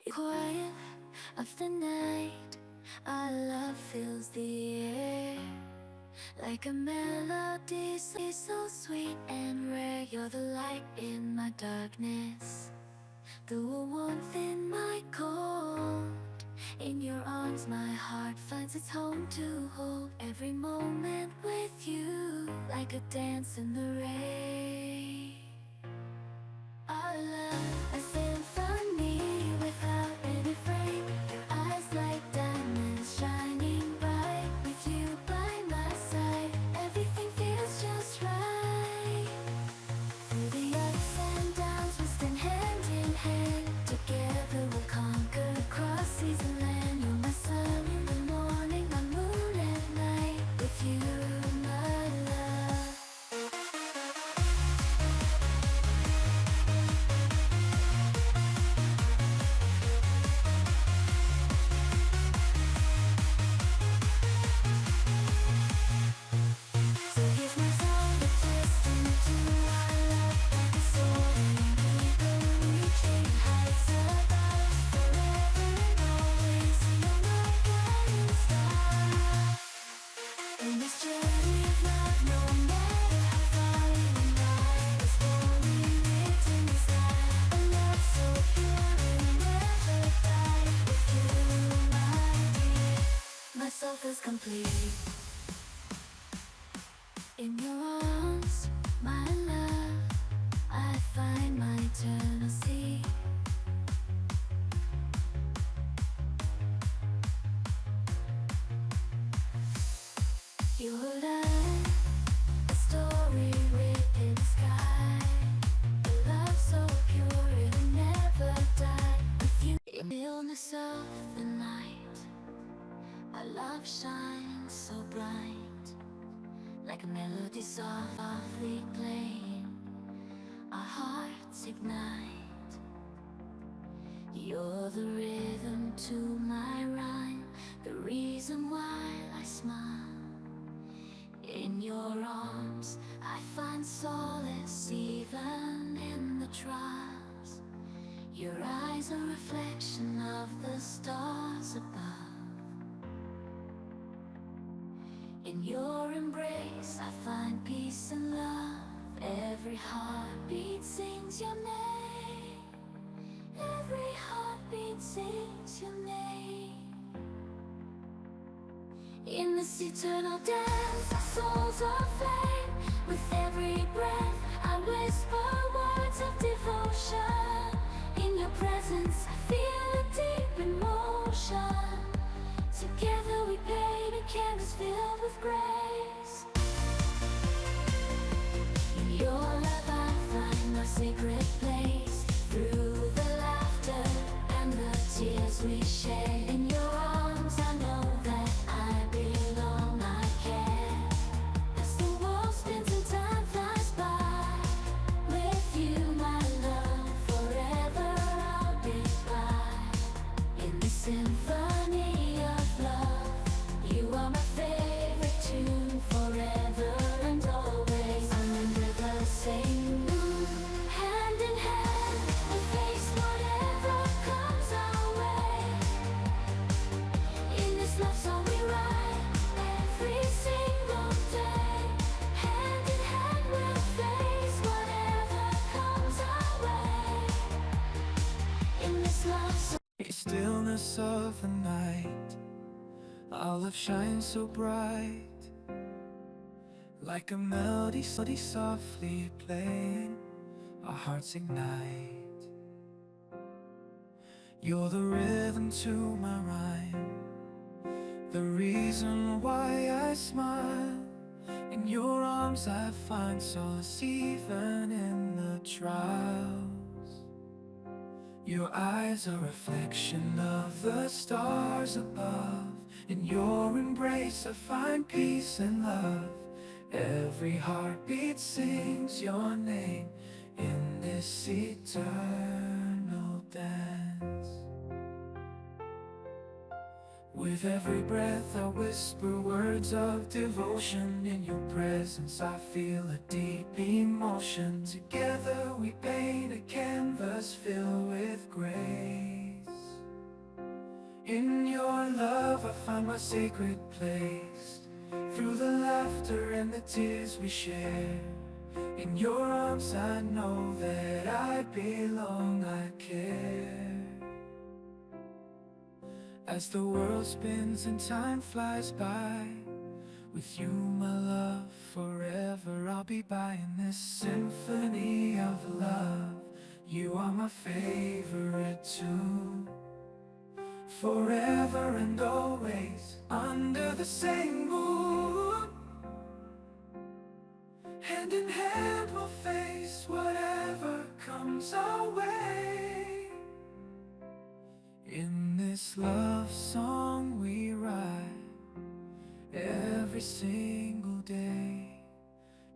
Quiet of the night, our love fills the air like a melody so sweet and rare. You're the light in my darkness, the warmth in my cold. In your arms my heart finds its home to hold every moment with you, like a dance in the rain. Our love, a symphony without any frame. Your eyes like diamonds shining bright. With you by my side, everything feels just right. Through the ups and downs, we stand hand in hand. Together we'll conquer across seas and land. You're my sun in the morning, my moon at night. With you, my love. So here's my song, a testament to our love, like a soaring eagle reaching heights above. Forever and always, you're my guiding star. In this journey of love, no matter how far you and I was only written in the sky. A love so pure it'll never die. With you, my dear, myself is complete. In your arms, my love, I find my eternal sea. Your love, a story written in the sky. A love so pure it'll never die. With you, in the illness of the night, our love shines so bright, like a melody softly playing, our hearts ignite. You're the rhythm to my rhyme, the reason why I smile. In your arms I find solace even in the trials. Your eyes a reflection of the stars above. In your embrace I find peace and love. Every heartbeat sings your name. Every heartbeat sings your name. In this eternal dance, our souls are flame. With every breath I whisper words of devotion. In your presence I feel a deep emotion. Together we paint a canvas filled with grace. In your love I find our sacred place. Through the laughter and the tears we share. In your arms I know that I belong, I care. As the world spins and time flies by. With you my love, forever I'll be by. In this symphony of love, you are my favorite tune. Forever and always, under the same moon, hand in hand, we face whatever comes our way. In this love song we write every single day. Hand in hand we'll face whatever comes our way. In this love song. In the stillness of the night, our love shines so bright, like a melody softly playing, our hearts ignite. You're the rhythm to my rhyme, the reason why I smile. In your arms I find solace even in the trials. Your eyes a reflection of the stars above. In your embrace I find peace and love. Every heartbeat sings your name in this eternal dance. With every breath I whisper words of devotion. In your presence I feel a deep emotion. Together we paint a canvas filled with grace. In your love I find my sacred place. Through the laughter and the tears we share, in your arms I know that I belong, I care. As the world spins and time flies by, with you my love, forever I'll be by in this symphony of love. You are my favorite tune. Forever and always, under the same moon, hand in hand we'll face whatever comes our way. In this love song we write every single day.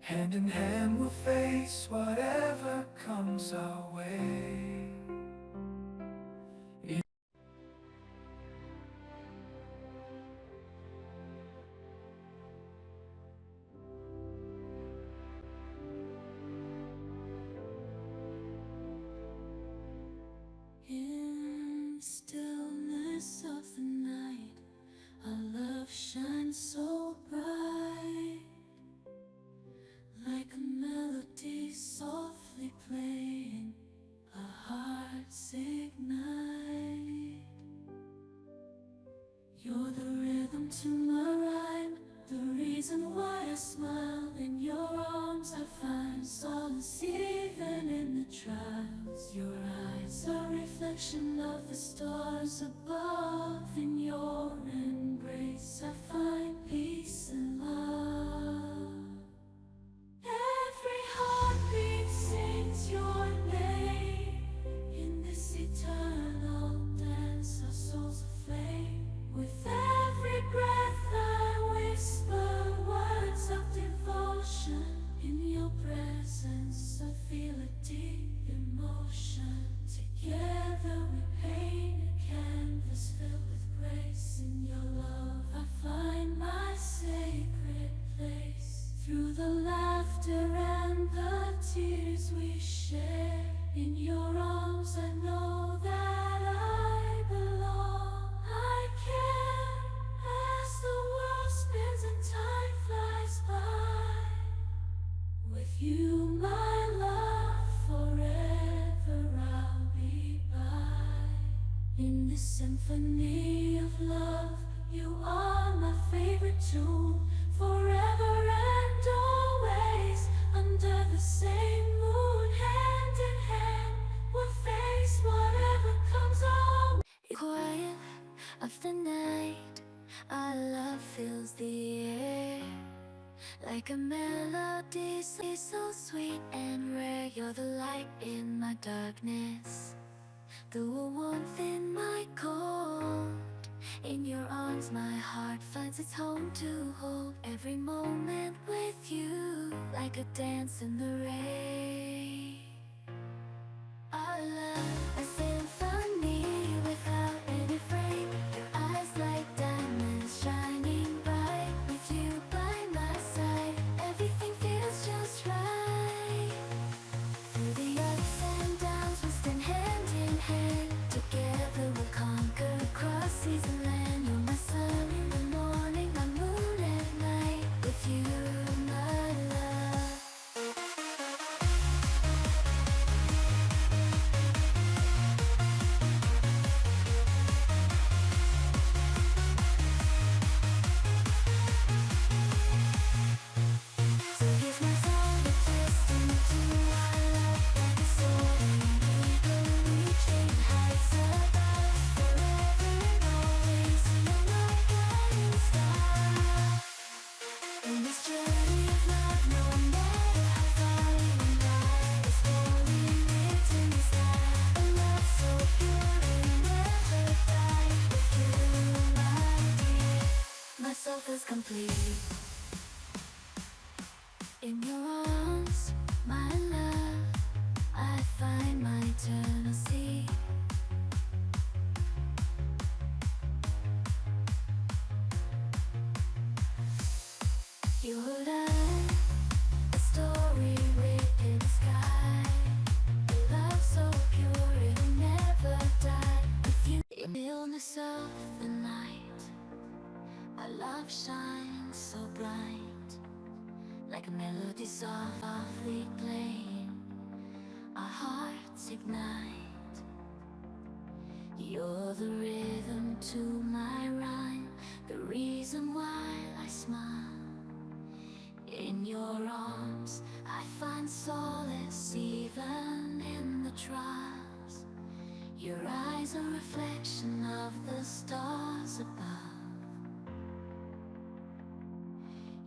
Hand in hand we'll face whatever comes our way. In the stillness of the night, our love shines so bright, like a melody softly playing, our hearts ignite. You're the rhythm to my rhyme, the reason why I smile. In your arms I find solace even in the trials. Your eyes are a reflection of the stars above. In your embrace I find peace and love. Every heartbeat sings your name. In this eternal dance our souls aflame. With every breath I whisper words of devotion. In your presence I feel a deep emotion. Together we paint a canvas filled with grace. In your love I find my sacred place. Through the laughter and the tears we share, in your arms I know that I belong, I care. As the world spins and time flies by, with you my love, forever I'll be by. In this symphony of love, you are my favorite tune. Forever and always, under the same moon, hand in hand, we'll face whatever comes our way. Quiet of the night, our love fills the air, like a melody so sweet and rare. You're the light in my darkness, the warmth in my cold. In your arms my heart finds its home to hold every moment with you, like a dance in the rain. Our love, a symphony without any frame. Your eyes like diamonds shining bright. With you by my side, everything feels just right. Through the ups and downs we stand hand in hand. Together we'll conquer across seas and land. You're my sun in the morning, my moon at night. With you, my love. So here's my song, a testament to our love, like a soaring eagle reaching heights above. Forever and always, you're my guiding star. In this journey of love, no matter how far we ride, a story written in the sky. A love so pure it'll never die. With you, my dear, my soul feels complete. In your arms, my love, I find my eternal sea. You're light, a story written in the sky. A love so pure it'll never die. If you will stillness of the night, our love shines so bright, like a melody softly playing, our hearts ignite. You're the rhythm to my rhyme, the reason why I smile. In your arms I find solace even in the trials. Your eyes are a reflection of the stars above.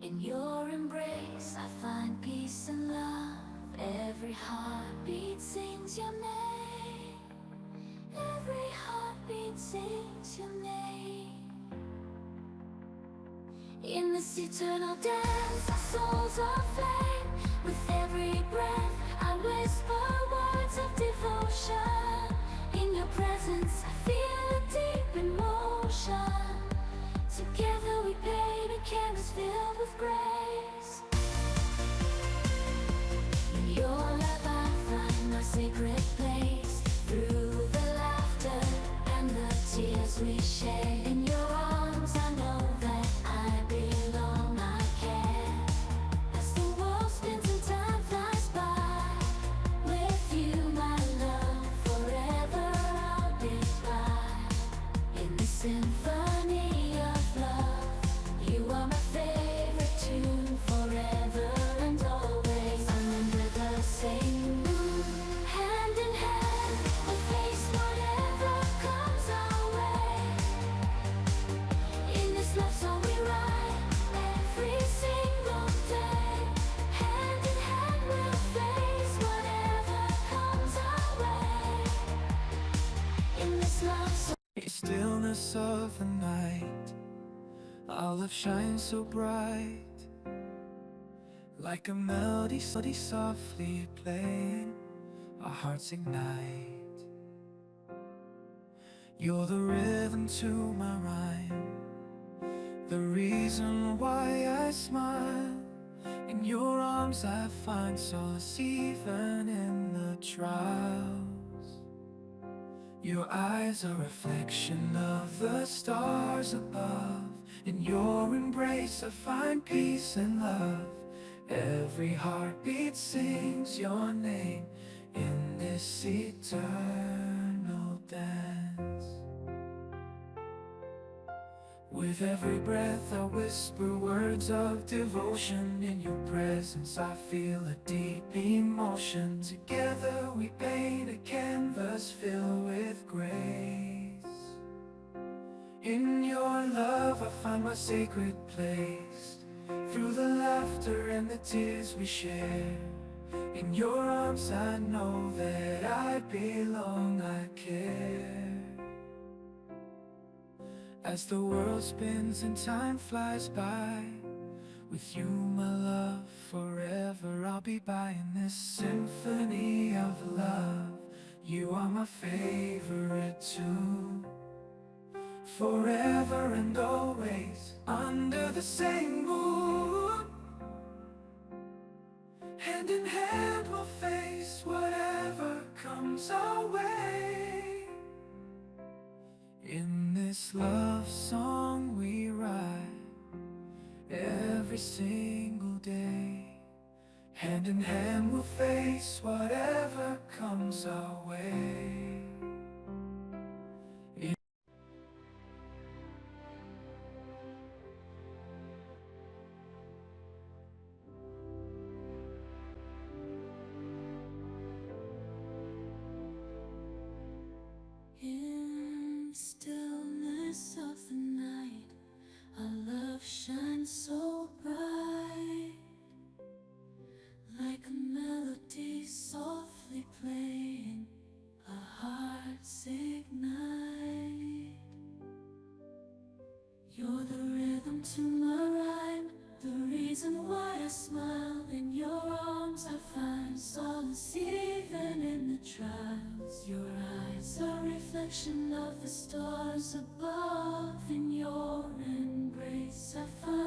In your embrace I find peace and love. Every heartbeat sings your name. Every heartbeat sings your name. In this eternal dance, our souls are flame. With every breath, I whisper words of devotion. In your presence, I feel a deep emotion. Together we paint a canvas filled with grace. In your love, I find our sacred place. Through the laughter and the tears we share. In your arms, I know that I belong, I care. As the world spins and time flies by, with you, my love, forever I'll be by. In this symphony of love, you are my favorite tune, forever and always. Under the same moon, hand in hand, we'll face whatever comes our way. In this love song we write every single day. Hand in hand we'll face whatever comes our way. In this love song. In stillness of the night, our love shines so bright, like a melody softly playing, our hearts ignite. You're the rhythm to my rhyme, the reason why I smile. In your arms I find solace even in the trials. Your eyes are a reflection of the stars above. In your embrace I find peace and love. Every heartbeat sings your name in this eternal dance. With every breath I whisper words of devotion. In your presence I feel a deep emotion. Together we paint a canvas filled with grace. In your love I find my sacred place. Through the laughter and the tears we share. In your arms I know that I belong, I care. As the world spins and time flies by, with you, my love, forever I'll be by. In this symphony of love, you are my favorite tune. Forever and always, under the same moon, hand in hand we'll face whatever comes our way. In this love song we write every single day. Hand in hand we'll face whatever comes our way. In the stillness of the night, our love shines so bright, like a melody softly playing, our hearts ignite. You're the rhythm to my rhyme, the reason why I smile. In your arms I find solace even in the trials. Your eyes are a reflection of the stars above. In your embrace I find